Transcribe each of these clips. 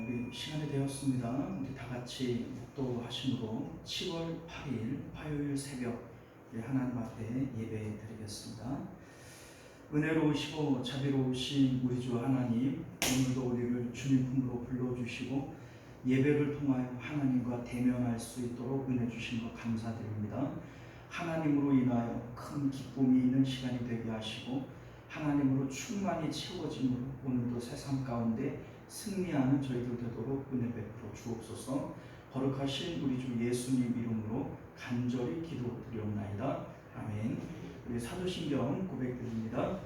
우리 시간이 되었습니다. 우리 다 같이 묵도하심으로 7월 8일 화요일 새벽 하나님 앞에 예배 드리겠습니다. 은혜로우시고 자비로우신 우리 주 하나님, 오늘도 우리를 주님 품으로 불러주시고 예배를 통하여 하나님과 대면할 수 있도록 은혜 주신 것 감사드립니다. 하나님으로 인하여 큰 기쁨이 있는 시간이 되게 하시고 하나님으로 충만히 채워짐으로 오늘도 세상 가운데 승리하는 저희들 되도록 은혜 베풀어 주옵소서. 거룩하신 우리 주 예수님 이름으로 간절히 기도드리옵나이다. 아멘. 우리 사도신경 고백드립니다.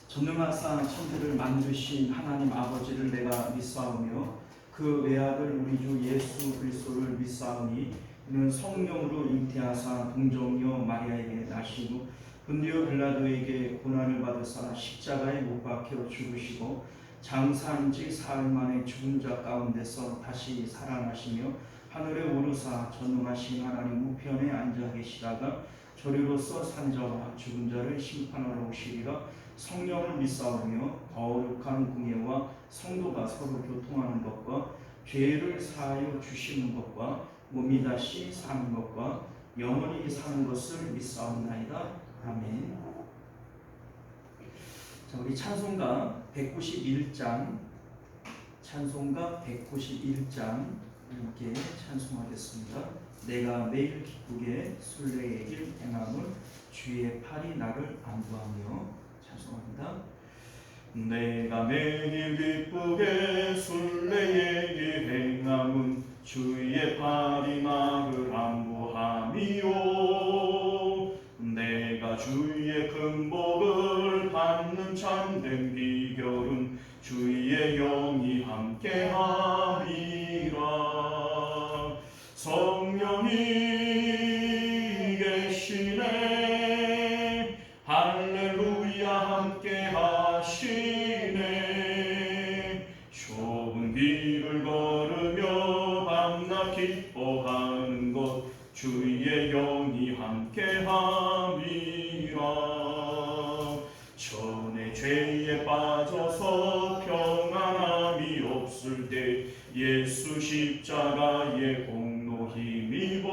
전능하사 천지를 만드신 하나님 아버지를 내가 믿사오며 그 외아들 우리 주 예수 그리스도를 믿사오니 이는 성령으로 잉태하사 동정녀 마리아에게 나시고 본디오 빌라도에게 고난을 받으사 십자가에 못 박혀 죽으시고 장사한 지 사흘 만에 죽은 자 가운데서 다시 살아나시며 하늘에 오르사 전능하신 하나님 우편에 앉아 계시다가 저리로서 산자와 죽은 자를 심판하러 오시리라. 성령을 믿사오며 거룩한 공예와 성도가 서로 교통하는 것과 죄를 사하여 주시는 것과 몸이 다시 사는 것과 영원히 사는 것을 믿사옵나이다. 아멘. 자, 우리 찬송가 191장 함께 찬송하겠습니다. 내가 매일 기쁘게 순례의 길 행함을 주의 팔이 나를 안도하며 찬송합니다. 내가 매일 기쁘게 순례의 길 행함은 주의 팔이 나를 안도함이요. 내가 주의 큰 복을 받는 참된 비결은 주의 영이 함께함이라. 성령이 계시네. 할렐루야 함께하시네. 좁은 길을 걸으며 밤낮 기뻐하는 것 주의 영이 함께함이라. 전에 죄에 빠져서 평안함이 없을 때 예수 십자가의 공로 힘입어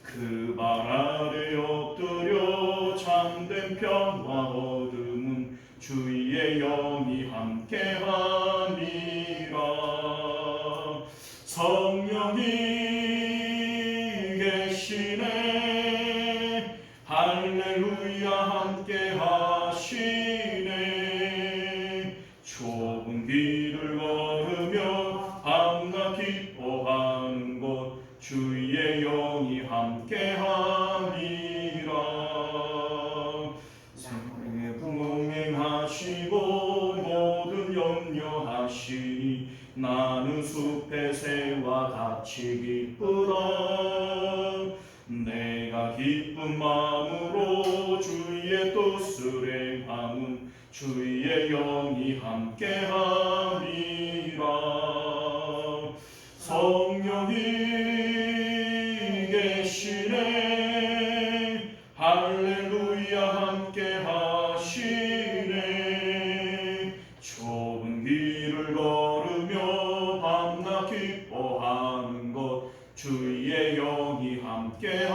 그 발 아래 엎드려 참된 평화 얻음은 주의 영이 함께함이라. 성령이 계시네. 할렐루야 함께하시네. 좁은 길을 걸으며 밤낮 기뻐하는 것 주의 영이 함께함이라. 생명의 동행하시고 모든 염려하시니 나는 숲의 새와 같이 기쁘다. 내가 기쁜 마음으로 주의 뜻을 행함은 주의 영이 함께함이라. 성령이 계시네. 할렐루야 함께하시네. 좁은 길을 걸으며 밤낮 기뻐하는 것 주의 영이 함께함이라.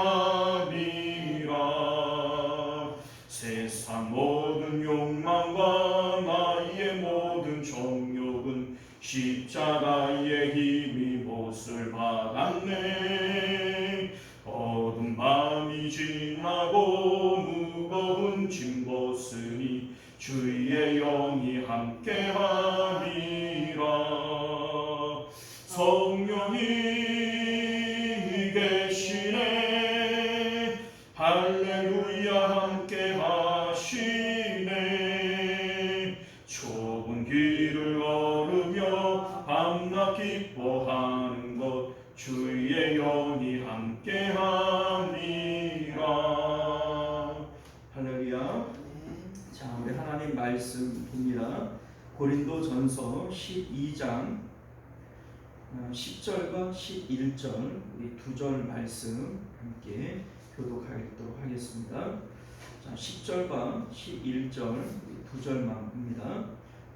세상 모든 욕망과 나의 모든 정욕은 십자가의 힘이 못을 박았네. 어두운 밤이 지나고 무거운 짐 벗으니 주의 영이 함께함이라. 성령이 계시네. 할렐루야 함께하시네. 좁은 길을 걸으며 밤낮 기뻐하는 것 주의 영이 함께함이라. 할렐루야. 자, 우리 하나님 말씀 봅니다. 고린도전서 12장 10절과 11절 우리 두 절 말씀 함께 교독하도록 하겠습니다. 자, 10절과 11절 두 절만 봅니다.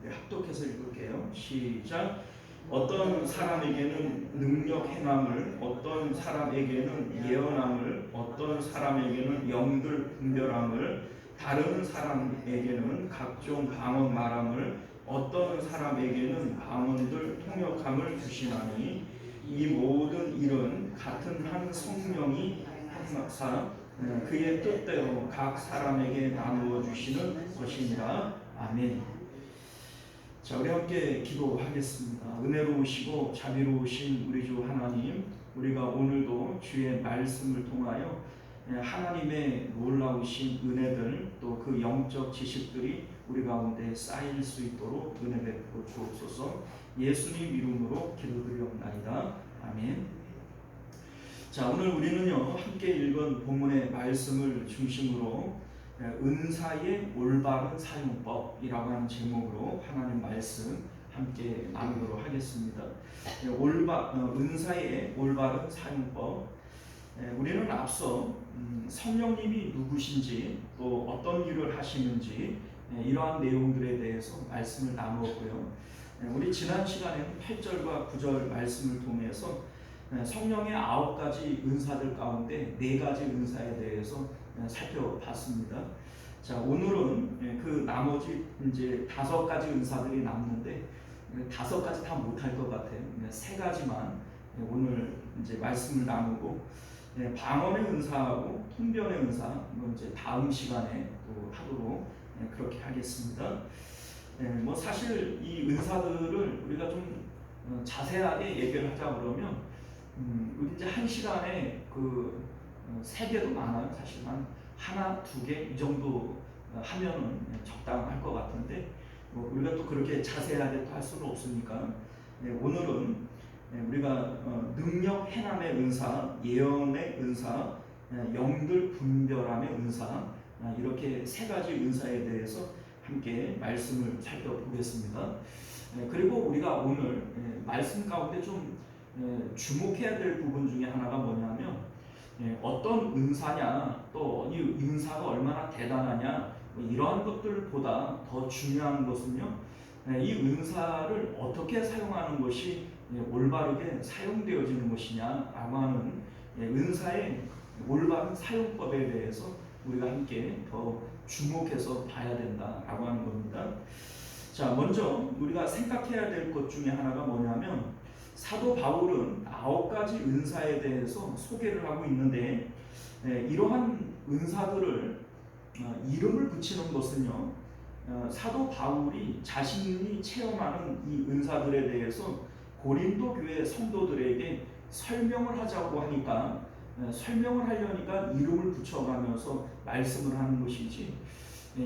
네, 합독해서 읽을게요. 시작. 어떤 사람에게는 능력 행함을, 어떤 사람에게는 예언함을, 어떤 사람에게는 영들 분별함을, 다른 사람에게는 각종 방언 말함을, 어떤 사람에게는 방언들 통역함을 주시나니 이 모든 일은 같은 한 성령이 항상 그의 뜻대로 각 사람에게 나누어 주시는 것입니다. 아멘. 자, 우리 함께 기도하겠습니다. 은혜로우시고 자비로우신 우리 주 하나님, 우리가 오늘도 주의 말씀을 통하여 하나님의 놀라우신 은혜들, 또 그 영적 지식들이 우리 가운데 쌓일 수 있도록 은혜 베풀어 주옵소서. 예수님 이름으로 기도드리옵나이다. 아멘. 자, 오늘 우리는요 함께 읽은 본문의 말씀을 중심으로 은사의 올바른 사용법이라고 하는 제목으로 하나님 말씀 함께 나누도록 하겠습니다. 은사의 올바른 사용법. 우리는 앞서 성령님이 누구신지, 또 어떤 일을 하시는지 이러한 내용들에 대해서 말씀을 나누었고요. 우리 지난 시간에는 8절과 9절 말씀을 통해서 성령의 9가지 은사들 가운데 4가지 은사에 대해서 살펴봤습니다. 자, 오늘은 그 나머지 이제 5가지 은사들이 남는데 5가지 다 못할 것 같아요. 3가지만 오늘 이제 말씀을 나누고, 방언의 은사하고 통변의 은사 이제 다음 시간에 또 하도록 그렇게 하겠습니다. 뭐 사실 이 은사들을 우리가 좀 자세하게 얘기를 하자 그러면 우리 이제 한 시간에 그 3개도 많아요. 사실 한 하나, 2개 이 정도 하면은 적당할 것 같은데, 뭐 우리가 또 그렇게 자세하게 또 할 수는 없으니까 오늘은 우리가 능력 행함의 은사, 예언의 은사, 영들 분별함의 은사, 이렇게 3가지 은사에 대해서 함께 말씀을 살펴보겠습니다. 그리고 우리가 오늘 말씀 가운데 좀 주목해야 될 부분 중에 하나가 뭐냐면, 어떤 은사냐, 또 이 은사가 얼마나 대단하냐, 이러한 것들보다 더 중요한 것은요, 이 은사를 어떻게 사용하는 것이 올바르게 사용되어지는 것이냐라고 하는 은사의 올바른 사용법에 대해서 우리가 함께 더 주목해서 봐야 된다라고 하는 겁니다. 자, 먼저 우리가 생각해야 될 것 중에 하나가 뭐냐면, 사도 바울은 9가지 은사에 대해서 소개를 하고 있는데, 이러한 은사들을 이름을 붙이는 것은요, 사도 바울이 자신이 체험하는 이 은사들에 대해서 고린도 교회 성도들에게 설명을 하자고 하니까, 설명을 하려니까 이름을 붙여가면서 말씀을 하는 것이지,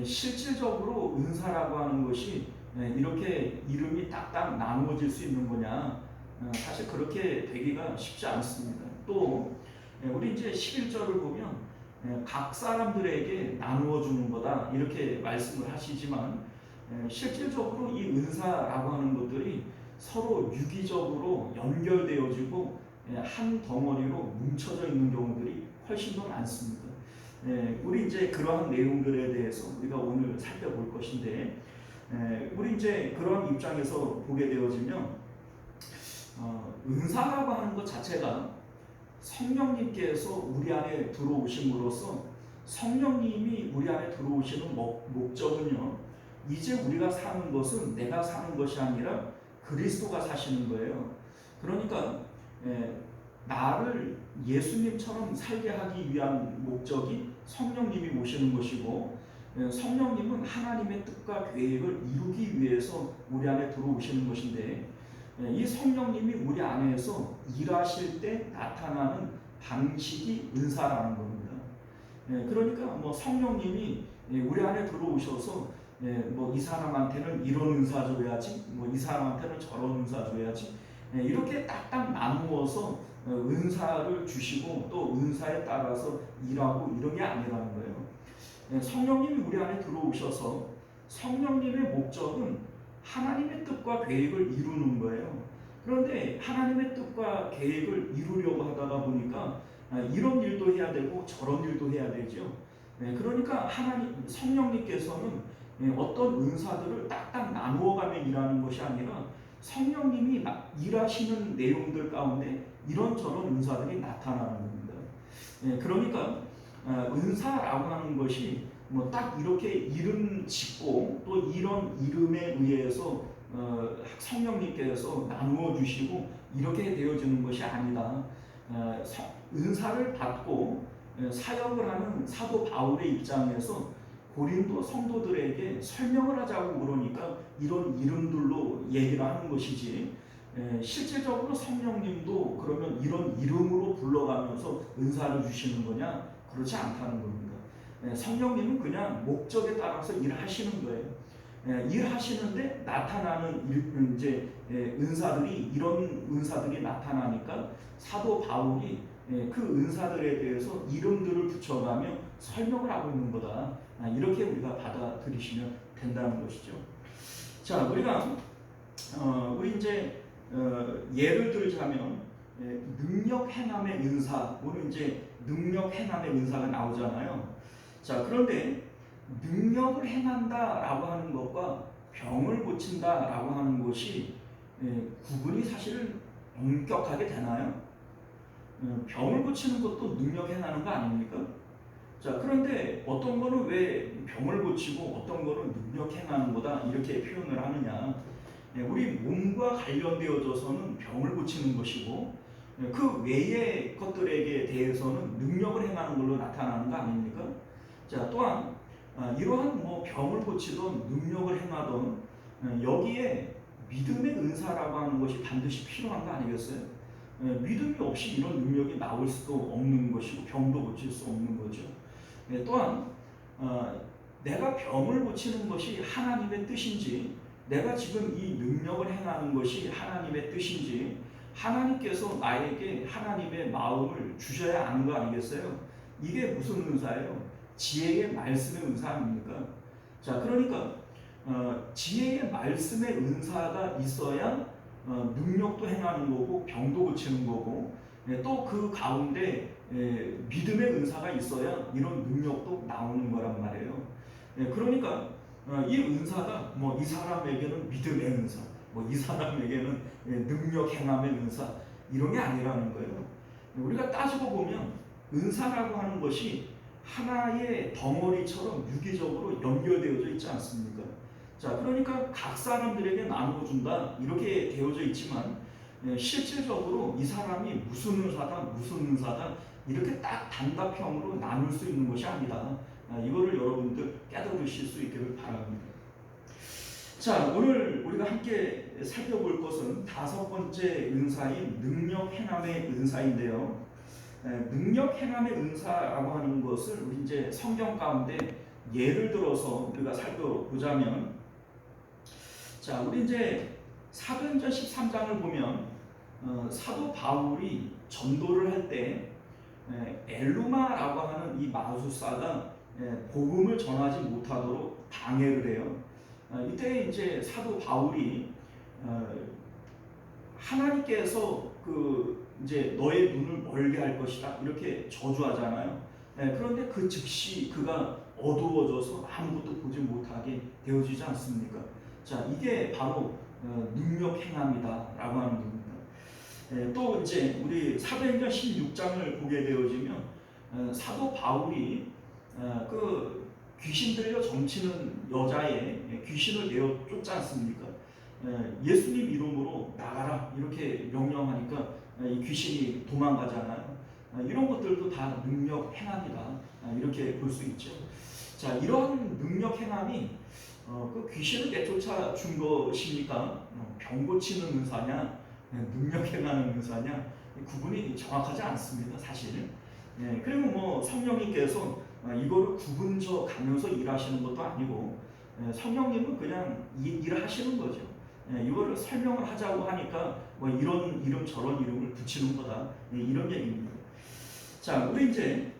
실질적으로 은사라고 하는 것이 이렇게 이름이 딱딱 나누어질 수 있는 거냐, 사실 그렇게 되기가 쉽지 않습니다. 또 우리 이제 11절을 보면 각 사람들에게 나누어 주는 거다 이렇게 말씀을 하시지만, 실질적으로 이 은사라고 하는 것들이 서로 유기적으로 연결되어지고 한 덩어리로 뭉쳐져 있는 경우들이 훨씬 더 많습니다. 우리 이제 그러한 내용들에 대해서 우리가 오늘 살펴볼 것인데, 우리 이제 그런 입장에서 보게 되어지면 은사라고 하는 것 자체가 성령님께서 우리 안에 들어오심으로써, 성령님이 우리 안에 들어오시는 목적은요, 이제 우리가 사는 것은 내가 사는 것이 아니라 그리스도가 사시는 거예요. 그러니까 나를 예수님처럼 살게 하기 위한 목적이 성령님이 오시는 것이고, 성령님은 하나님의 뜻과 계획을 이루기 위해서 우리 안에 들어오시는 것인데, 이 성령님이 우리 안에서 일하실 때 나타나는 방식이 은사라는 겁니다. 그러니까 뭐 성령님이 우리 안에 들어오셔서 뭐 이 사람한테는 이런 은사 줘야지, 뭐 이 사람한테는 저런 은사 줘야지, 이렇게 딱딱 나누어서 은사를 주시고 또 은사에 따라서 일하고 이런 게 아니라는 거예요. 성령님이 우리 안에 들어오셔서 성령님의 목적은 하나님의 뜻과 계획을 이루는 거예요. 그런데 하나님의 뜻과 계획을 이루려고 하다가 보니까 이런 일도 해야 되고 저런 일도 해야 되죠. 그러니까 성령님께서는 어떤 은사들을 딱딱 나누어가며 일하는 것이 아니라 성령님이 일하시는 내용들 가운데 이런저런 은사들이 나타나는 겁니다. 그러니까 은사라고 하는 것이 뭐 딱 이렇게 이름 짓고 또 이런 이름에 의해서 성령님께서 나누어 주시고 이렇게 되어지는 것이 아니다. 은사를 받고 사역을 하는 사도 바울의 입장에서 고린도 성도들에게 설명을 하자고 그러니까 이런 이름들로 얘기를 하는 것이지, 실제적으로 성령님도 그러면 이런 이름으로 불러가면서 은사를 주시는 거냐? 그렇지 않다는 겁니다. 성령님은 그냥 목적에 따라서 일하시는 거예요. 일하시는데 나타나는 이제 은사들이, 이런 은사들이 나타나니까 사도 바울이 그 은사들에 대해서 이름들을 붙여가며 설명을 하고 있는 거다. 이렇게 우리가 받아들이시면 된다는 것이죠. 자, 우리 이제 예를 들자면 능력 행함의 은사, 오늘 이제 능력 행함의 은사가 나오잖아요. 자, 그런데 능력을 행한다라고 하는 것과 병을 고친다라고 하는 것이 구분이 사실은 엄격하게 되나요? 병을 고치는 것도 능력 행하는 거 아닙니까? 자, 그런데 어떤 거는 왜 병을 고치고 어떤 거는 능력 행하는 거다 이렇게 표현을 하느냐? 우리 몸과 관련되어져서는 병을 고치는 것이고 그 외의 것들에게 대해서는 능력을 행하는 걸로 나타나는 거 아닙니까? 자, 또한 이러한 뭐 병을 고치던 능력을 행하던 여기에 믿음의 은사라고 하는 것이 반드시 필요한 거 아니겠어요? 믿음이 없이 이런 능력이 나올 수도 없는 것이고 병도 고칠 수 없는 거죠. 또한 내가 병을 고치는 것이 하나님의 뜻인지, 내가 지금 이 능력을 행하는 것이 하나님의 뜻인지, 하나님께서 나에게 하나님의 마음을 주셔야 하는 거 아니겠어요? 이게 무슨 은사예요? 지혜의 말씀의 은사 아닙니까? 자, 그러니까 지혜의 말씀의 은사가 있어야 능력도 행하는 거고 병도 고치는 거고, 또 그 가운데 믿음의 은사가 있어야 이런 능력도 나오는 거란 말이에요. 그러니까 이 은사가 뭐 이 사람에게는 믿음의 은사, 뭐 이 사람에게는 능력 행함의 은사, 이런 게 아니라는 거예요. 우리가 따지고 보면 은사라고 하는 것이 하나의 덩어리처럼 유기적으로 연결되어져 있지 않습니까? 자, 그러니까 각 사람들에게 나누어준다 이렇게 되어져 있지만 실질적으로 이 사람이 무슨 은사다 이렇게 딱 단답형으로 나눌 수 있는 것이 아니다. 이거를 여러분들 깨달으실 수 있기를 바랍니다. 자, 오늘 우리가 함께 살펴볼 것은 다섯 번째 은사인 능력 행함의 은사인데요. 능력 행함의 은사라고 하는 것을 우리 이제 성경 가운데 예를 들어서 우리가 살펴보자면, 자, 우리 이제 사도행전 13장을 보면 사도 바울이 전도를 할 때 엘루마라고 하는 이 마술사가 복음을 전하지 못하도록 방해를 해요. 이때 이제 사도 바울이 하나님께서 이제 너의 눈을 멀게 할 것이다 이렇게 저주하잖아요. 그런데 그 즉시 그가 어두워져서 아무것도 보지 못하게 되어지지 않습니까? 자, 이게 바로 능력 행함이다라고 하는 겁니다. 또 이제 우리 사도행전 16장을 보게 되어지면 사도 바울이 그 귀신 들려 점치는 여자의 귀신을 내어 쫓지 않습니까? 예수님 이름으로 나가라 이렇게 명령하니까 이 귀신이 도망가잖아요. 이런 것들도 다 능력 행함이다 이렇게 볼 수 있죠. 자, 이러한 능력 행함이 그 귀신을 내쫓아 준 것입니까? 병 고치는 은사냐, 능력 행하는 은사냐, 구분이 정확하지 않습니다, 사실은. 그리고 뭐 성령님께서 이거를 구분져 가면서 일하시는 것도 아니고, 성령님은 그냥 일하시는 거죠. 이거를 설명을 하자고 하니까 뭐 이런 이름 저런 이름을 붙이는 거다, 이런 얘기입니다. 자, 우리 이제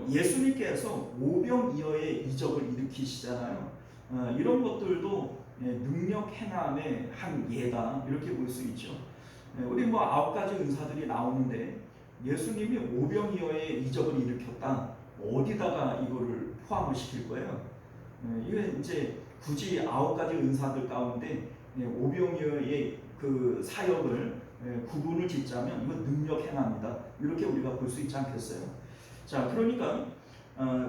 예수님께서 오병이어의 이적을 일으키시잖아요. 이런 것들도 능력 행함의 한 예다 이렇게 볼 수 있죠. 우리 뭐 9가지 은사들이 나오는데 예수님이 오병이어의 이적을 일으켰다. 어디다가 이거를 포함을 시킬 거예요? 이게 이제 굳이 9가지 은사들 가운데 오병이어의 그 사역을 구분을 짓자면 이건 능력 행합니다. 이렇게 우리가 볼 수 있지 않겠어요? 자, 그러니까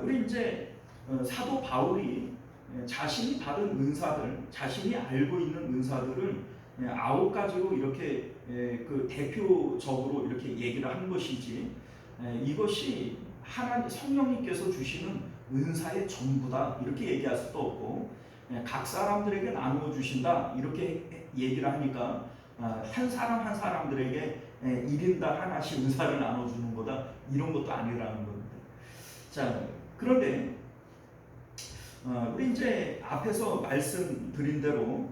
우리 이제 사도 바울이 자신이 받은 은사들, 자신이 알고 있는 은사들을 9가지로 이렇게 그 대표적으로 이렇게 얘기를 한 것이지, 이것이 하나님 성령님께서 주시는 은사의 전부다 이렇게 얘기할 수도 없고, 각 사람들에게 나누어 주신다 이렇게 얘기를 하니까 한 사람 한 사람들에게 1인당 하나씩 은사를 나눠주는 거다 이런 것도 아니라는 겁니다. 자, 그런데 우리 이제 앞에서 말씀드린 대로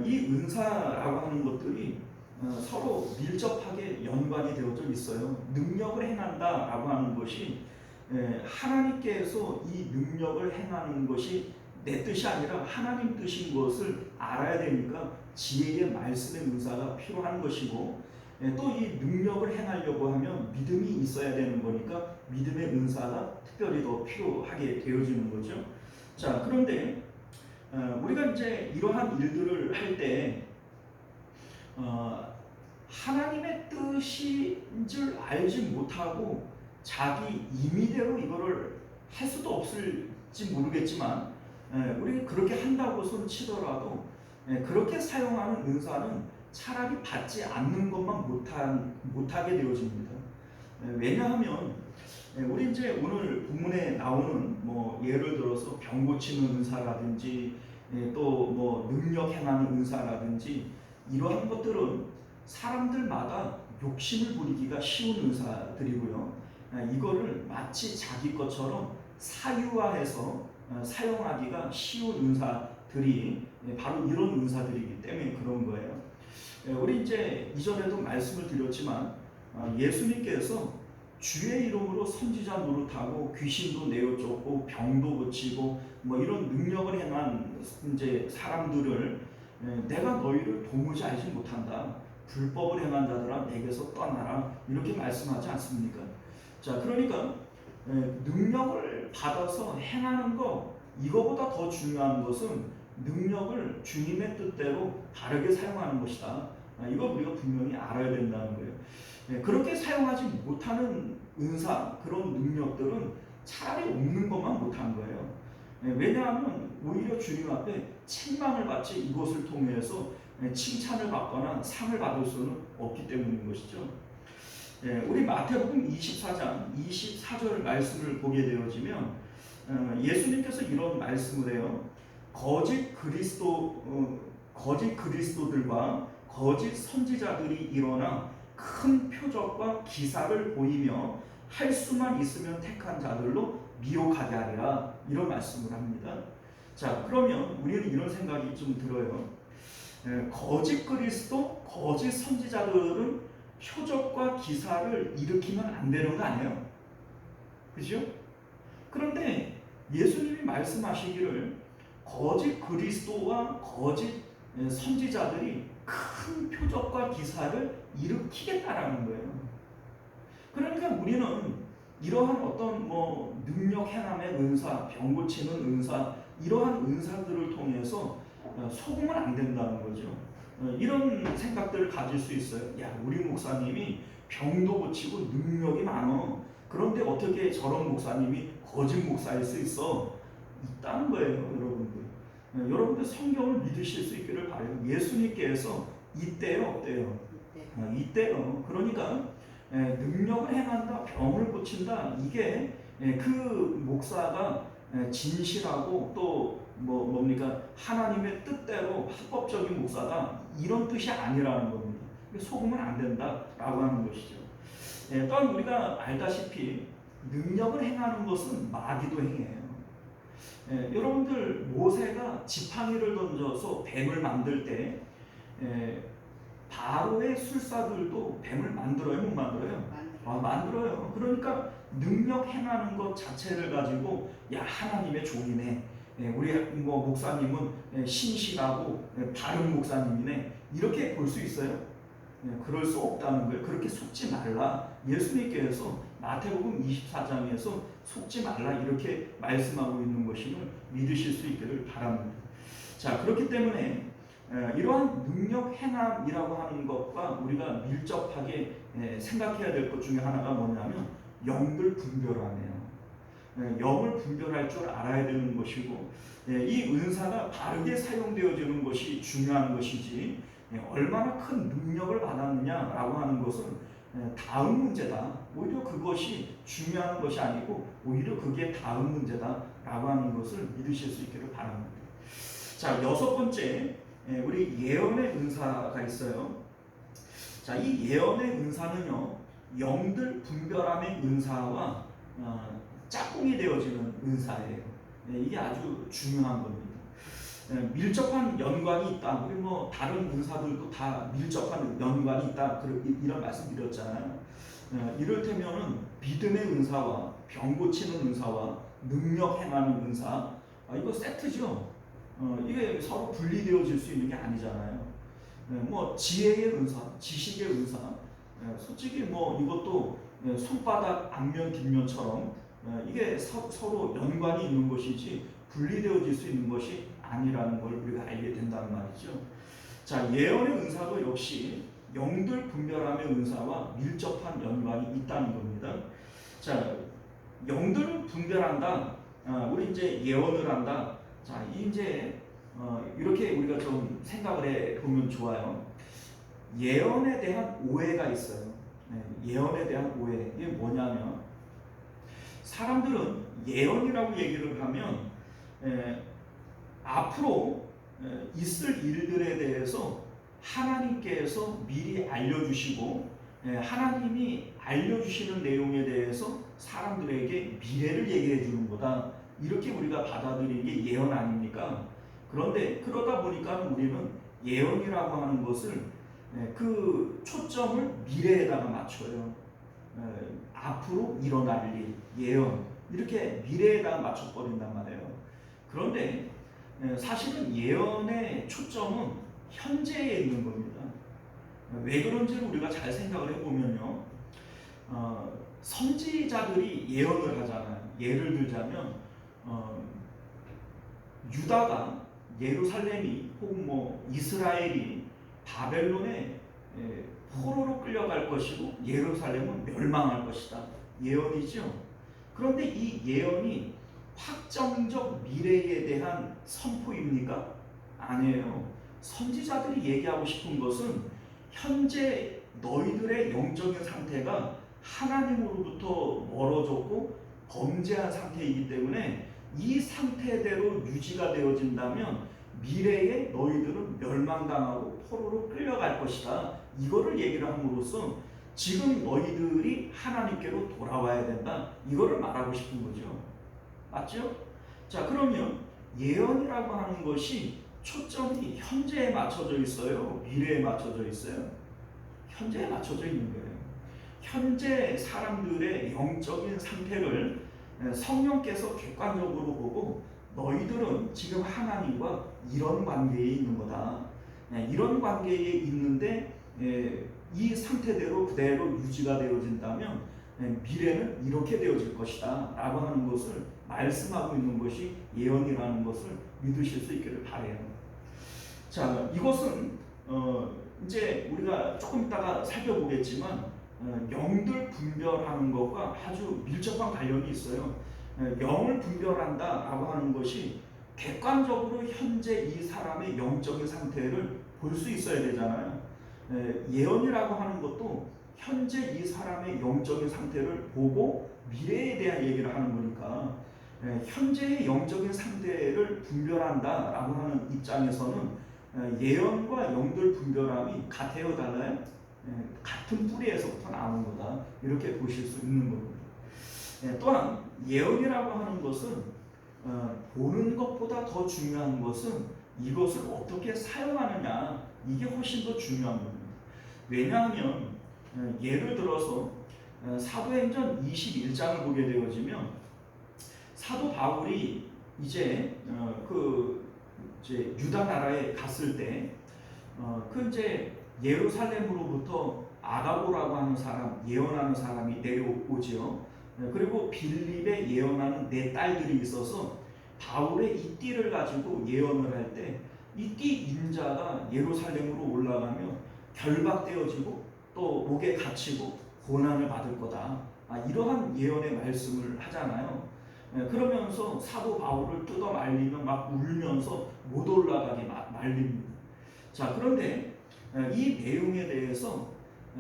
이 은사라고 하는 것들이 서로 밀접하게 연관이 되어져 있어요. 능력을 행한다라고 하는 것이 하나님께서 이 능력을 행하는 것이 내 뜻이 아니라 하나님 뜻인 것을 알아야 되니까 지혜의 말씀의 은사가 필요한 것이고, 또 이 능력을 행하려고 하면 믿음이 있어야 되는 거니까 믿음의 은사가 특별히 더 필요하게 되어지는 거죠. 자, 그런데 우리가 이제 이러한 일들을 할 때 하나님의 뜻인 줄 알지 못하고 자기 임의대로 이거를 할 수도 없을지 모르겠지만, 우리 그렇게 한다고 손 치더라도 그렇게 사용하는 은사는 차라리 받지 않는 것만 못하게 되어집니다. 왜냐하면 우리 이제 오늘 본문에 나오는 뭐 예를 들어서 병 고치는 은사라든지 또 뭐 능력 행하는 은사라든지 이러한 것들은 사람들마다 욕심을 부리기가 쉬운 은사들이고요. 이거를 마치 자기 것처럼 사유화해서 사용하기가 쉬운 은사들이 바로 이런 은사들이기 때문에 그런 거예요. 우리 이제 이전에도 말씀을 드렸지만 예수님께서 주의 이름으로 선지자 노릇하고 귀신도 내어쫓고 병도 고치고 뭐 이런 능력을 행한 이제 사람들을 내가 너희를 도무지 알지 못한다. 불법을 행한 자들아 내게서 떠나라 이렇게 말씀하지 않습니까? 자, 그러니까 능력을 받아서 행하는 거 이거보다 더 중요한 것은 능력을 주님의 뜻대로 바르게 사용하는 것이다. 이거 우리가 분명히 알아야 된다는 거예요. 그렇게 사용하지 못하는 은사, 그런 능력들은 차라리 없는 것만 못한 거예요. 왜냐하면 오히려 주님 앞에 책망을 받지 이것을 통해서 칭찬을 받거나 상을 받을 수는 없기 때문인 것이죠. 우리 마태복음 24장 24절 말씀을 보게 되어지면 예수님께서 이런 말씀을 해요. 거짓 그리스도들과 거짓 선지자들이 일어나 큰 표적과 기사를 보이며 할 수만 있으면 택한 자들로 미혹하게 하리라 이런 말씀을 합니다. 자, 그러면 우리는 이런 생각이 좀 들어요. 거짓 그리스도, 거짓 선지자들은 표적과 기사를 일으키면 안 되는 거 아니에요? 그죠? 그런데 예수님이 말씀하시기를 거짓 그리스도와 거짓 선지자들이 큰 표적과 기사를 일으키겠다라는 거예요. 그러니까 우리는 이러한 어떤 뭐 능력 행함의 은사, 병 고치는 은사, 이러한 은사들을 통해서 속으면 안 된다는 거죠. 이런 생각들을 가질 수 있어요. 야, 우리 목사님이 병도 고치고 능력이 많어. 그런데 어떻게 저런 목사님이 거짓 목사일 수 있어? 있다는 거예요, 여러분들. 여러분들 성경을 믿으실 수 있기를 바라요. 예수님께서 있대요, 없대요? 있대요. 그러니까 능력을 행한다, 병을 고친다, 이게 그 목사가 진실하고 또 뭡니까 하나님의 뜻대로 합법적인 목사다 이런 뜻이 아니라는 겁니다. 속으면 안 된다라고 하는 것이죠. 또한 우리가 알다시피 능력을 행하는 것은 마귀도 행해요. 여러분들 모세가 지팡이를 던져서 뱀을 만들 때 바로의 술사들도 뱀을 만들어요, 못 만들어요? 만들어요. 그러니까 능력 행하는 것 자체를 가지고 야, 하나님의 종이네, 우리 뭐 목사님은 신실하고 바른 목사님이네 이렇게 볼 수 있어요? 그럴 수 없다는 거예요. 그렇게 속지 말라. 예수님께서 마태복음 24장에서 속지 말라 이렇게 말씀하고 있는 것임을 믿으실 수 있기를 바랍니다. 자, 그렇기 때문에 이러한 능력 행함이라고 하는 것과 우리가 밀접하게 생각해야 될 것 중에 하나가 뭐냐면 영들 분별하네요. 영을 분별할 줄 알아야 되는 것이고, 이 은사가 바르게 사용되어지는 것이 중요한 것이지 얼마나 큰 능력을 받았느냐라고 하는 것은 다음 문제다. 오히려 그것이 중요한 것이 아니고 오히려 그게 다음 문제다라고 하는 것을 믿으실 수 있기를 바랍니다. 자, 6번째, 우리 예언의 은사가 있어요. 자, 이 예언의 은사는요, 영들 분별함의 은사와 짝꿍이 되어지는 은사예요. 이게 아주 중요한 겁니다. 밀접한 연관이 있다. 우리 뭐 다른 은사들도 다 밀접한 연관이 있다. 이런 말씀 드렸잖아요. 이를테면은 믿음의 은사와 병 고치는 은사와 능력 행하는 은사, 이거 세트죠. 이게 서로 분리되어질 수 있는 게 아니잖아요. 뭐 지혜의 은사, 지식의 은사, 솔직히 뭐 이것도 손바닥 앞면 뒷면처럼 이게 서로 연관이 있는 것이지 분리되어질 수 있는 것이 아니라는 걸 우리가 알게 된다는 말이죠. 자, 예언의 은사도 역시 영들 분별함의 은사와 밀접한 연관이 있다는 겁니다. 자, 영들을 분별한다. 우리 이제 예언을 한다. 자, 이제 이렇게 우리가 좀 생각을 해 보면 좋아요. 예언에 대한 오해가 있어요. 예언에 대한 오해. 이게 뭐냐면 사람들은 예언이라고 얘기를 하면 앞으로 있을 일들에 대해서 하나님께서 미리 알려주시고 하나님이 알려주시는 내용에 대해서 사람들에게 미래를 얘기해 주는 거다. 이렇게 우리가 받아들이는 게 예언 아닙니까? 그런데 그러다 보니까 우리는 예언이라고 하는 것을 그 초점을 미래에다가 맞춰요. 앞으로 일어날 일, 예언, 이렇게 미래에다가 맞춰버린단 말이에요. 그런데 사실은 예언의 초점은 현재에 있는 겁니다. 왜 그런지를 우리가 잘 생각을 해보면요, 선지자들이 예언을 하잖아요. 예를 들자면 유다가, 예루살렘이 혹은 뭐 이스라엘이 바벨론에 포로로 끌려갈 것이고 예루살렘은 멸망할 것이다. 예언이죠. 그런데 이 예언이 확정적 미래에 대한 선포입니까? 아니에요. 선지자들이 얘기하고 싶은 것은 현재 너희들의 영적인 상태가 하나님으로부터 멀어졌고 범죄한 상태이기 때문에 이 상태대로 유지가 되어진다면 미래에 너희들은 멸망당하고 포로로 끌려갈 것이다. 이거를 얘기를 함으로써 지금 너희들이 하나님께로 돌아와야 된다. 이거를 말하고 싶은 거죠. 맞죠? 자, 그러면 예언이라고 하는 것이 초점이 현재에 맞춰져 있어요? 미래에 맞춰져 있어요? 현재에 맞춰져 있는 거예요. 현재 사람들의 영적인 상태를 성령께서 객관적으로 보고 너희들은 지금 하나님과 이런 관계에 있는 거다. 이런 관계에 있는데 이 상태대로 그대로 유지가 되어진다면 미래는 이렇게 되어질 것이다 라고 하는 것을 말씀하고 있는 것이 예언이라는 것을 믿으실 수 있기를 바라요. 자, 이것은 이제 우리가 조금 이따가 살펴보겠지만 영들 분별하는 것과 아주 밀접한 관련이 있어요. 영을 분별한다라고 하는 것이 객관적으로 현재 이 사람의 영적인 상태를 볼 수 있어야 되잖아요. 예언이라고 하는 것도 현재 이 사람의 영적인 상태를 보고 미래에 대한 얘기를 하는 거니까 현재의 영적인 상태를 분별한다라고 하는 입장에서는 예언과 영들 분별함이 같아요, 달라요? 같은 뿌리에서부터 나오는 거다. 이렇게 보실 수 있는 겁니다. 또한 예언이라고 하는 것은 보는 것보다 더 중요한 것은 이것을 어떻게 사용하느냐, 이게 훨씬 더 중요한 겁니다. 왜냐하면 예를 들어서 사도행전 21장을 보게 되어지면 사도 바울이 이제 유다 나라에 갔을 때 이제 예루살렘으로부터 아가보라고 하는 사람, 예언하는 사람이 내려오죠. 그리고 빌립에 예언하는 네 딸들이 있어서 바울의 이 띠를 가지고 예언을 할 때 이 띠 자가 예루살렘으로 올라가며 결박되어지고 또 옥에 갇히고 고난을 받을 거다. 이러한 예언의 말씀을 하잖아요. 그러면서 사도 바울을 뜯어 말리며 막 울면서 못 올라가게 말립니다. 자, 그런데 이 내용에 대해서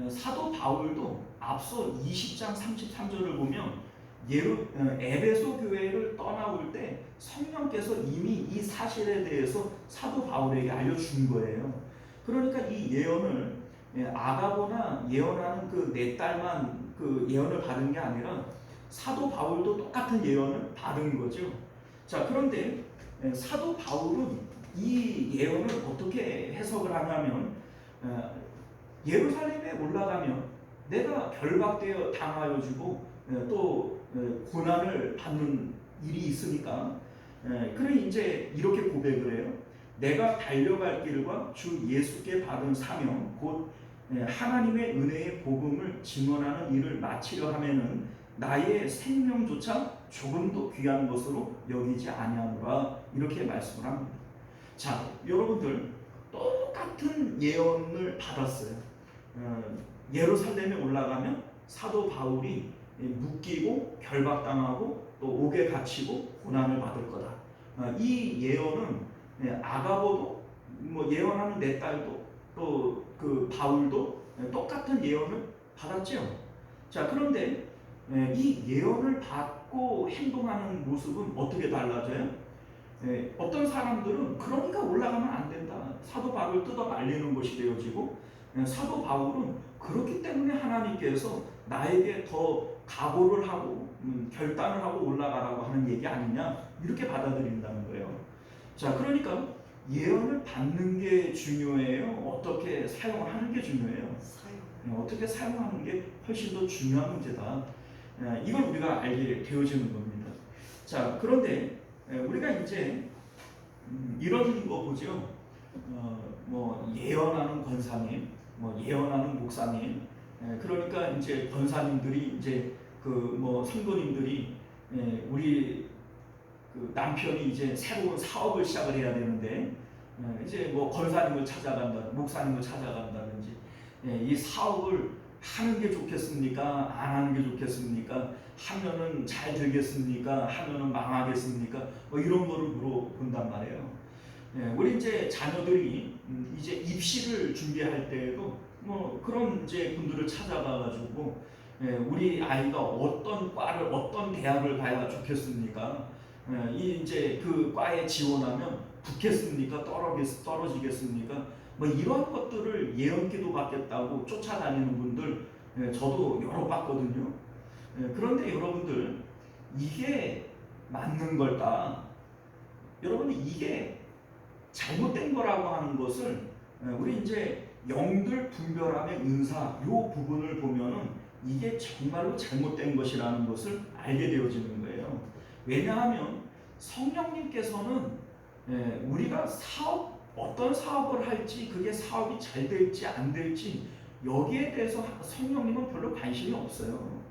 사도 바울도 앞서 20장 33절을 보면 에베소 교회를 떠나올 때 성령께서 이미 이 사실에 대해서 사도 바울에게 알려준 거예요. 그러니까 이 예언을 아가보나 예언하는 그 네 딸만 그 예언을 받은 게 아니라 사도 바울도 똑같은 예언을 받은 거죠. 자, 그런데 사도 바울은 이 예언을 어떻게 해석을 하냐면 예루살렘에 올라가면 내가 결박되어 당하여 주고 또 고난을 받는 일이 있으니까 그러니 이제 이렇게 고백을 해요. 내가 달려갈 길과 주 예수께 받은 사명 곧 하나님의 은혜의 복음을 증언하는 일을 마치려 하면은 나의 생명조차 조금도 귀한 것으로 여기지 아니하노라 이렇게 말씀을 합니다. 자, 여러분들 똑같은 예언을 받았어요. 예루살렘에 올라가면 사도 바울이 묶이고 결박당하고 또 옥에 갇히고 고난을 받을 거다. 이 예언은 아가보도 뭐 예언하는 네 딸도 또 그 바울도 똑같은 예언을 받았죠. 자, 그런데 이 예언을 받고 행동하는 모습은 어떻게 달라져요? 어떤 사람들은 그러니까 올라가면 안 된다. 사도 바울을 뜯어 말리는 것이 되어지고 사도 바울은 그렇기 때문에 하나님께서 나에게 더 각오를 하고 결단을 하고 올라가라고 하는 얘기 아니냐 이렇게 받아들인다는 거예요. 자, 그러니까 예언을 받는 게 중요해요? 어떻게 사용하는 게 중요해요? 어떻게 사용하는 게 훨씬 더 중요한 문제다. 이걸 우리가 알게 되어지는 겁니다. 자, 그런데 우리가 이제 이런 거 보죠. 뭐 예언하는 권사님, 뭐 예언하는 목사님. 그러니까 이제 권사님들이 이제 그 뭐 성도님들이 우리 그 남편이 이제 새로운 사업을 시작을 해야 되는데 이제 뭐 권사님을 찾아간다, 목사님을 찾아간다든지 이 사업을 하는 게 좋겠습니까? 안 하는 게 좋겠습니까? 하면은 잘 되겠습니까? 하면은 망하겠습니까? 뭐 이런 거를 물어본단 말이에요. 우리 이제 자녀들이 이제 입시를 준비할 때에도 뭐 그런 이제 분들을 찾아가가지고 우리 아이가 어떤 과를 어떤 대학을 가야 좋겠습니까? 이 이제 그 과에 지원하면 붙겠습니까? 떨어지겠습니까? 뭐 이런 것들을 예언기도 받겠다고 쫓아다니는 분들 저도 여러 봤거든요. 그런데 여러분들 이게 맞는 걸까? 여러분 이게 잘못된 거라고 하는 것을 우리 이제 영들 분별함의 은사 요 부분을 보면은 이게 정말로 잘못된 것이라는 것을 알게 되어지는 거예요. 왜냐하면 성령님께서는 우리가 어떤 사업을 할지 그게 사업이 잘 될지 안 될지 여기에 대해서 성령님은 별로 관심이 없어요.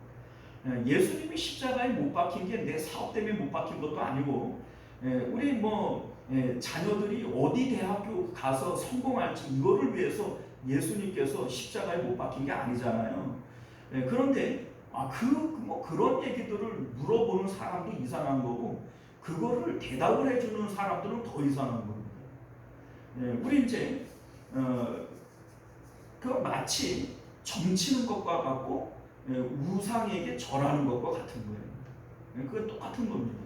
예수님이 십자가에 못 박힌 게 내 사업 때문에 못 박힌 것도 아니고 우리 뭐 자녀들이 어디 대학교 가서 성공할지 이거를 위해서 예수님께서 십자가에 못 박힌 게 아니잖아요. 그런데 그런 얘기들을 물어보는 사람도 이상한 거고 그거를 대답을 해주는 사람들은 더 이상한 겁니다. 우리 이제 그 마치 점치는 것과 같고 우상에게 절하는 것과 같은 거예요. 그건 똑같은 겁니다.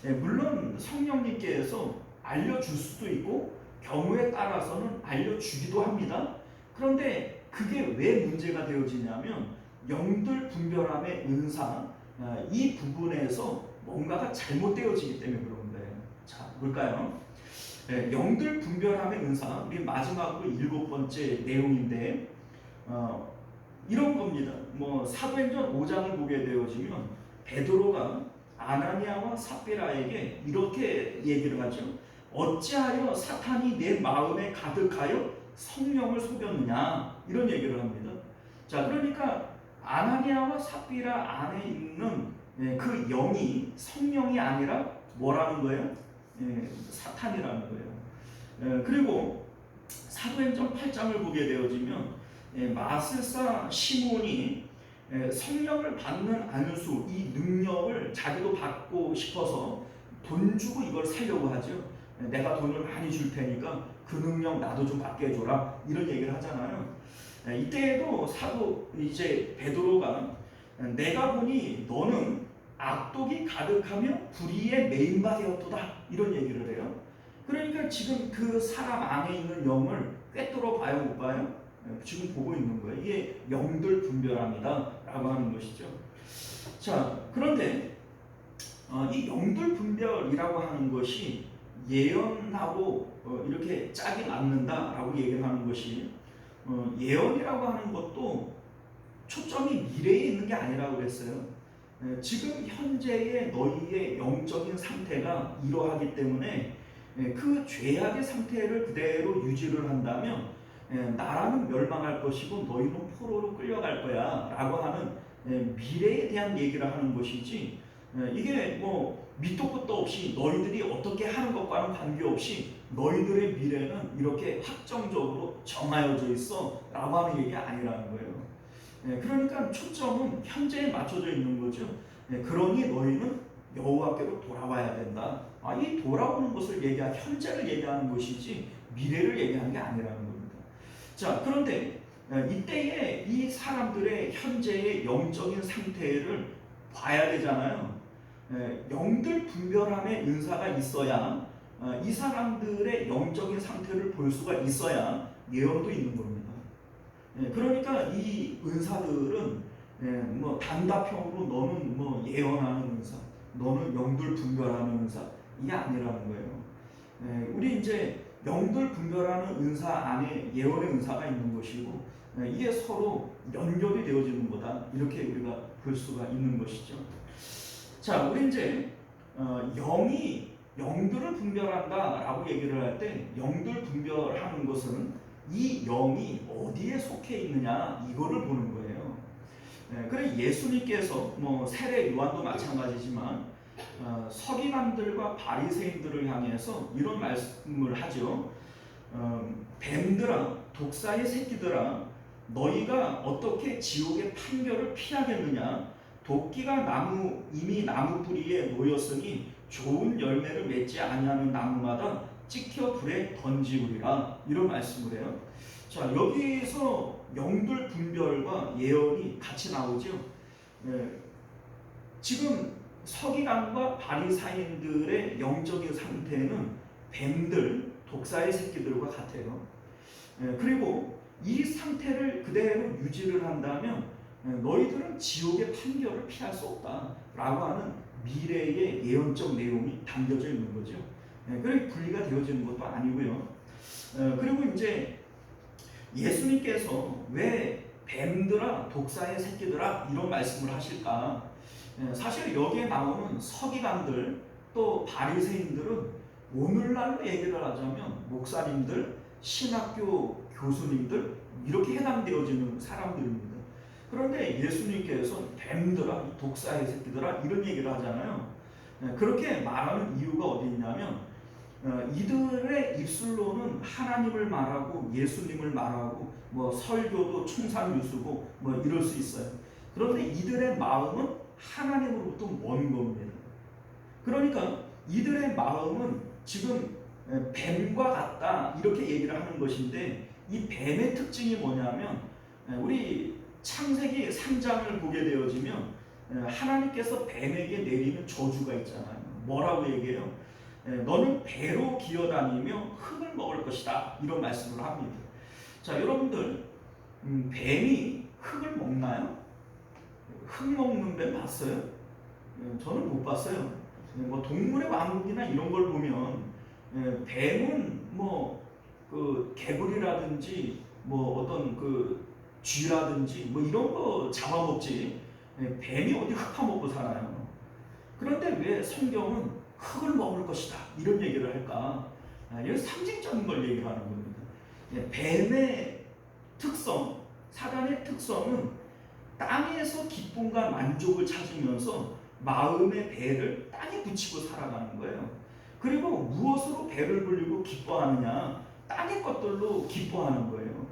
물론 성령님께서 알려줄 수도 있고 경우에 따라서는 알려주기도 합니다. 그런데 그게 왜 문제가 되어지냐면 영들 분별함의 은사 이 부분에서 뭔가가 잘못되어지기 때문에 그런 거예요. 자, 볼까요? 영들 분별함의 은사 우리 마지막으로 7번째 내용인데 이런 겁니다. 뭐 사도행전 5장을 보게 되어지면 베드로가 아나니아와 삽비라에게 이렇게 얘기를 하죠. 어찌하여 사탄이 내 마음에 가득하여 성령을 속였느냐 이런 얘기를 합니다. 자, 그러니까 아나니아와 삽비라 안에 있는 그 영이 성령이 아니라 뭐라는 거예요? 사탄이라는 거예요. 그리고 사도행전 8장을 보게 되어지면 마술사 시몬이 성령을 받는 안수 이 능력을 자기도 받고 싶어서 돈 주고 이걸 살려고 하죠. 내가 돈을 많이 줄 테니까 그 능력 나도 좀 받게 해줘라 이런 얘기를 하잖아요. 이때에도 사도 이제 베드로가 내가 보니 너는 악독이 가득하며 불의의 메인바 되었도다 이런 얘기를 해요. 그러니까 지금 그 사람 안에 있는 영을 꿰뚫어 봐요, 못 봐요? 지금 보고 있는 거예요. 이게 영들 분별합니다 라고 하는 것이죠. 자, 그런데 이 영들 분별이라고 하는 것이 예언하고 이렇게 짝이 맞는다라고 얘기를 하는 것이 예언이라고 하는 것도 초점이 미래에 있는 게 아니라고 그랬어요. 지금 현재의 너희의 영적인 상태가 이러하기 때문에 그 죄악의 상태를 그대로 유지를 한다면 나라는 멸망할 것이고 너희는 포로로 끌려갈 거야 라고 하는 미래에 대한 얘기를 하는 것이지, 이게 뭐 밑도 끝도 없이 너희들이 어떻게 하는 것과는 관계없이 너희들의 미래는 이렇게 확정적으로 정하여져 있어 라고 하는 얘기가 아니라는 거예요. 그러니까 초점은 현재에 맞춰져 있는 거죠. 그러니 너희는 여호와께로 돌아와야 된다. 이 돌아오는 것을 현재를 얘기하는 것이지 미래를 얘기하는 게 아니라는 겁니다. 자, 그런데 이때에 이 사람들의 현재의 영적인 상태를 봐야 되잖아요. 영들 분별함의 은사가 있어야 이 사람들의 영적인 상태를 볼 수가 있어야 예언도 있는 겁니다. 그러니까 이 은사들은 뭐 단답형으로 너는 뭐 예언하는 은사, 너는 영들 분별하는 은사 이게 아니라는 거예요. 우리 이제 영들 분별하는 은사 안에 예언의 은사가 있는 것이고 이게 서로 연결이 되어지는 거다 이렇게 우리가 볼 수가 있는 것이죠. 자, 우리 이제 영이 영들을 분별한다라고 얘기를 할 때 영들 분별하는 것은 이 영이 어디에 속해 있느냐 이거를 보는 거예요. 그래 예수님께서 뭐 세례 요한도 마찬가지지만 서기관들과 바리새인들을 향해서 이런 말씀을 하죠. 뱀들아, 독사의 새끼들아, 너희가 어떻게 지옥의 판결을 피하겠느냐? 도끼가 이미 나무 뿌리에 놓였으니 좋은 열매를 맺지 아니하는 나무마다 찍혀 불에 던지우리라 이런 말씀을 해요. 자, 여기서 영들 분별과 예언이 같이 나오죠. 지금 서기관과 바리사인들의 영적인 상태는 뱀들, 독사의 새끼들과 같아요. 그리고 이 상태를 그대로 유지를 한다면 너희들은 지옥의 판결을 피할 수 없다라고 하는 미래의 예언적 내용이 담겨져 있는 거죠. 그게 분리가 되어지는 것도 아니고요. 그리고 이제 예수님께서 왜 뱀들아, 독사의 새끼들아 이런 말씀을 하실까? 사실 여기에 나오는 서기관들 또 바리새인들은 오늘날로 얘기를 하자면 목사님들, 신학교 교수님들 이렇게 해당되어지는 사람들입니다. 그런데 예수님께서 뱀들아, 독사의 새끼들아 이런 얘기를 하잖아요. 그렇게 말하는 이유가 어디 있냐면 이들의 입술로는 하나님을 말하고 예수님을 말하고 뭐 설교도 총상유수고 뭐 이럴 수 있어요. 그런데 이들의 마음은 하나님으로부터 먼 겁니다. 그러니까 이들의 마음은 지금 뱀과 같다 이렇게 얘기를 하는 것인데, 이 뱀의 특징이 뭐냐면 우리 창세기 3장을 보게 되어지면 하나님께서 뱀에게 내리는 저주가 있잖아요. 뭐라고 얘기해요? 너는 배로 기어다니며 흙을 먹을 것이다 이런 말씀을 합니다. 자, 여러분들 뱀이 흙을 먹나요? 흙 먹는 뱀 봤어요? 저는 못 봤어요. 뭐 동물의 왕국이나 이런 걸 보면 뱀은 뭐 그 개구리라든지 뭐 어떤 그 쥐라든지 뭐 이런 거 잡아먹지 뱀이 어디 흙 파먹고 살아요. 그런데 왜 성경은 흙을 먹을 것이다 이런 얘기를 할까? 이건 상징적인 걸 얘기를 하는 겁니다. 뱀의 특성, 사단의 특성은 땅에서 기쁨과 만족을 찾으면서 마음의 배를 땅에 붙이고 살아가는 거예요. 그리고 무엇으로 배를 불리고 기뻐하느냐? 땅의 것들로 기뻐하는 거예요.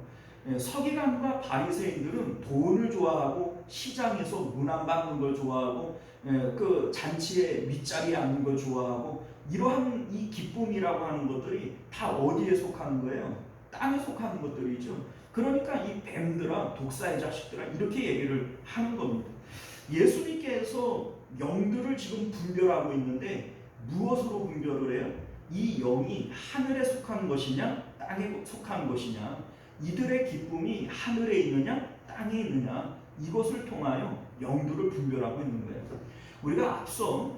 서기관과 바리새인들은 돈을 좋아하고 시장에서 문안 받는 걸 좋아하고 그 잔치에 윗자리에 앉는 걸 좋아하고 이러한 이 기쁨이라고 하는 것들이 다 어디에 속하는 거예요? 땅에 속하는 것들이죠. 그러니까 이 뱀들아 독사의 자식들아 이렇게 얘기를 하는 겁니다. 예수님께서 영들을 지금 분별하고 있는데 무엇으로 분별을 해요? 이 영이 하늘에 속한 것이냐 땅에 속한 것이냐, 이들의 기쁨이 하늘에 있느냐 땅에 있느냐, 이것을 통하여 영들을 분별하고 있는 거예요. 우리가 앞서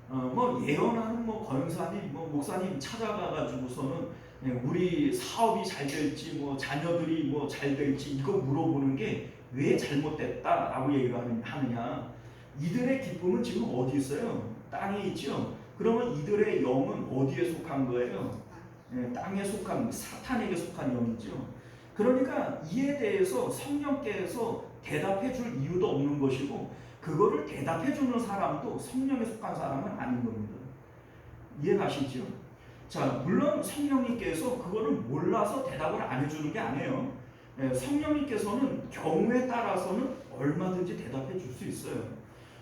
뭐 예언하는 뭐 권사님, 뭐 목사님 찾아가 가지고서는 우리 사업이 잘 될지, 뭐 자녀들이 뭐 잘 될지 이거 물어보는 게 왜 잘못됐다라고 얘기를 하느냐. 이들의 기쁨은 지금 어디 있어요? 땅에 있죠. 그러면 이들의 영은 어디에 속한 거예요? 땅에 속한, 사탄에게 속한 영이죠. 그러니까 이에 대해서 성령께서 대답해 줄 이유도 없는 것이고 그거를 대답해 주는 사람도 성령에 속한 사람은 아닌 겁니다. 이해가시죠? 자, 물론 성령님께서 그거를 몰라서 대답을 안 해주는 게 아니에요. 성령님께서는 경우에 따라서는 얼마든지 대답해 줄 수 있어요.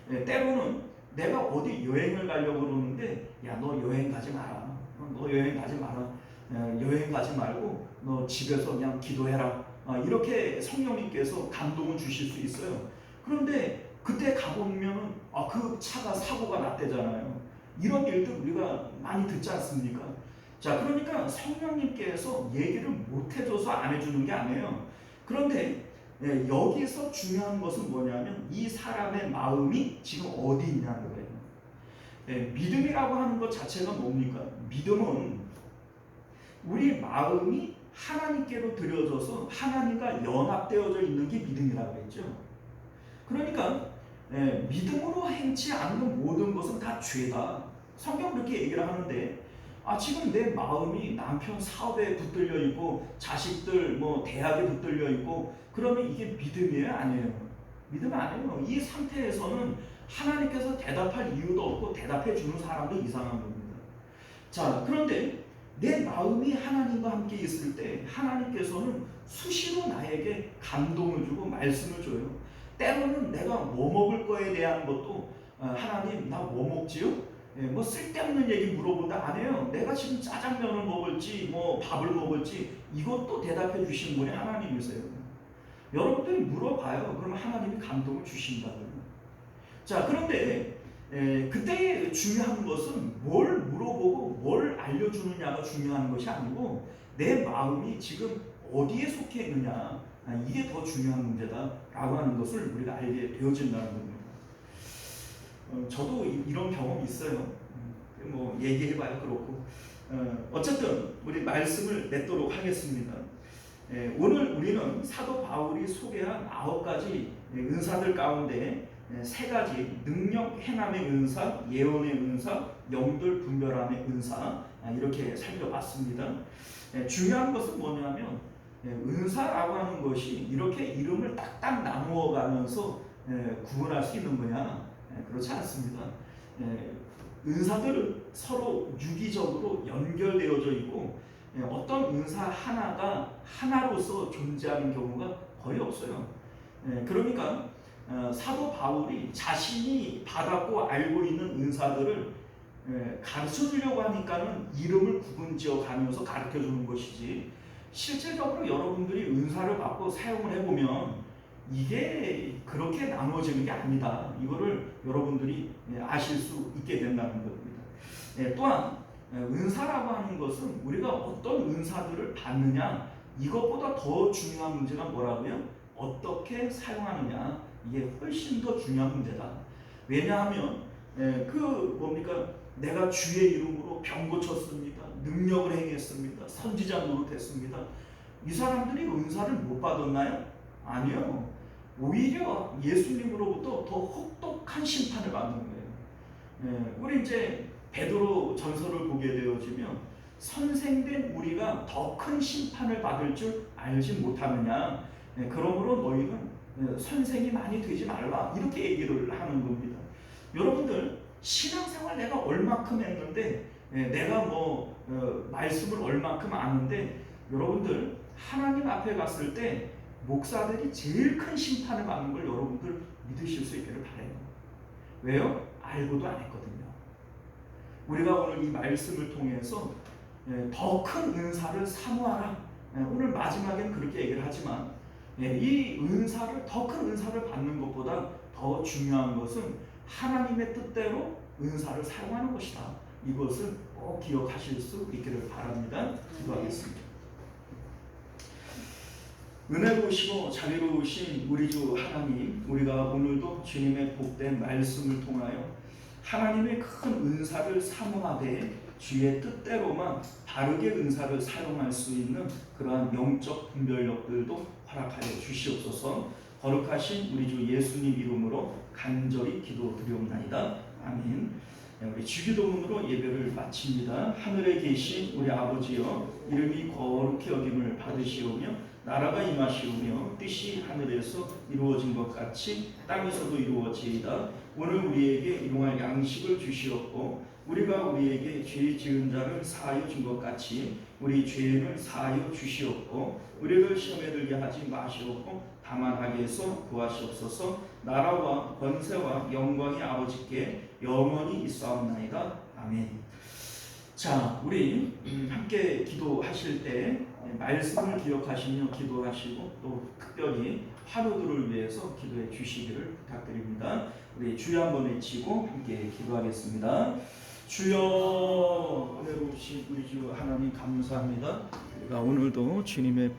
때로는 내가 어디 여행을 가려고 그러는데 야, 너 여행 가지 마라. 너 여행 가지 마라. 여행 가지 말고 너 집에서 그냥 기도해라. 이렇게 성령님께서 감동을 주실 수 있어요. 그런데 그때 가보면 그 차가 사고가 났대잖아요. 이런 일들 우리가 많이 듣지 않습니까? 자, 그러니까 성령님께서 얘기를 못 해줘서 안 해주는 게 아니에요. 그런데 여기서 중요한 것은 뭐냐면 이 사람의 마음이 지금 어디 있냐는 거예요. 믿음이라고 하는 것 자체가 뭡니까? 믿음은 우리 마음이 하나님께로 드려져서 하나님과 연합되어져 있는 게 믿음이라고 했죠. 그러니까 믿음으로 행치 않는 모든 것은 다 죄다. 성경 그렇게 얘기를 하는데 지금 내 마음이 남편 사업에 붙들려 있고 자식들 뭐 대학에 붙들려 있고 그러면 이게 믿음이에요? 아니에요? 믿음 아니에요. 이 상태에서는 하나님께서 대답할 이유도 없고 대답해 주는 사람도 이상한 겁니다. 자, 그런데 내 마음이 하나님과 함께 있을 때 하나님께서는 수시로 나에게 감동을 주고 말씀을 줘요. 때로는 내가 뭐 먹을 거에 대한 것도 하나님 나 뭐 먹지요? 뭐 쓸데없는 얘기 물어본다 안 해요. 내가 지금 짜장면을 먹을지 뭐 밥을 먹을지 이것도 대답해 주신 분이 하나님이세요. 여러분들이 물어봐요. 그러면 하나님이 감동을 주신다고요. 자, 그런데 그때 중요한 것은 뭘 물어보고 뭘 알려주느냐가 중요한 것이 아니고 내 마음이 지금 어디에 속해 있느냐, 이게 더 중요한 문제다라고 하는 것을 우리가 알게 되어진다는 겁니다. 저도 이런 경험이 있어요. 뭐 얘기해봐야 그렇고 어쨌든 우리 말씀을 맺도록 하겠습니다. 오늘 우리는 사도 바울이 소개한 9가지 은사들 가운데 3가지 능력 행함의 은사, 예언의 은사, 영들 분별함의 은사 이렇게 살펴봤습니다. 중요한 것은 뭐냐면 은사라고 하는 것이 이렇게 이름을 딱딱 나누어 가면서 구분할 수 있는 거냐? 그렇지 않습니다. 은사들은 서로 유기적으로 연결되어져 있고 어떤 은사 하나가 하나로서 존재하는 경우가 거의 없어요. 그러니까 사도 바울이 자신이 받았고 알고 있는 은사들을 가르쳐 주려고 하니까는 이름을 구분지어 가면서 가르쳐 주는 것이지, 실제적으로 여러분들이 은사를 받고 사용을 해보면 이게 그렇게 나눠지는 게 아니다. 이거를 여러분들이 아실 수 있게 된다는 겁니다. 또한 은사라고 하는 것은 우리가 어떤 은사들을 받느냐, 이것보다 더 중요한 문제가 뭐라고요? 어떻게 사용하느냐, 이게 훨씬 더 중요한 문제다. 왜냐하면 내가 주의 이름으로 병 고쳤습니다, 능력을 행했습니다, 선지자 노릇했습니다. 이 사람들이 은사를 못 받았나요? 아니요. 오히려 예수님으로부터 더 혹독한 심판을 받는 거예요. 우리 이제 베드로 전서를 보게 되어지면 선생된 우리가 더 큰 심판을 받을 줄 알지 못하느냐. 그러므로 너희는 선생이 많이 되지 말라. 이렇게 얘기를 하는 겁니다. 여러분들 신앙생활 내가 얼마큼 했는데, 내가 말씀을 얼마큼 아는데 여러분들 하나님 앞에 갔을 때 목사들이 제일 큰 심판을 받는 걸 여러분들 믿으실 수 있기를 바라요. 왜요? 알고도 안 했거든요. 우리가 오늘 이 말씀을 통해서 더 큰 은사를 사모하라. 오늘 마지막엔 그렇게 얘기를 하지만 이 은사를, 더 큰 은사를 받는 것보다 더 중요한 것은 하나님의 뜻대로 은사를 사용하는 것이다. 이것을 꼭 기억하실 수 있기를 바랍니다. 기도하겠습니다. 은혜로우시고 자비로우신 우리 주 하나님, 우리가 오늘도 주님의 복된 말씀을 통하여 하나님의 큰 은사를 사모하되 주의 뜻대로만 바르게 은사를 사용할 수 있는 그러한 영적 분별력들도 허락하여 주시옵소서. 거룩하신 우리 주 예수님 이름으로 간절히 기도드리옵나이다. 아멘. 우리 주기도문으로 예배를 마칩니다. 하늘에 계신 우리 아버지여, 이름이 거룩히 여김을 받으시오며 나라가 임하시오며 뜻이 하늘에서 이루어진 것 같이 땅에서도 이루어지이다. 오늘 우리에게 일용할 양식을 주시옵고 우리가 우리에게 죄 지은 자를 사하여 준 것 같이 우리 죄를 사하여 주시옵고 우리를 시험에 들게 하지 마시옵고 다만 악에서 구하시옵소서. 나라와 권세와 영광이 아버지께 영원히 있사옵나이다. 아멘. 자, 우리 함께 기도하실 때 말씀을 기억하시며 기도하시고 또 특별히 환우들을 위해서 기도해 주시기를 부탁드립니다. 우리 주여 한번 외치고 함께 기도하겠습니다. 주여, 은혜로우신 우리 주 하나님 감사합니다. 우리가 오늘도 주님의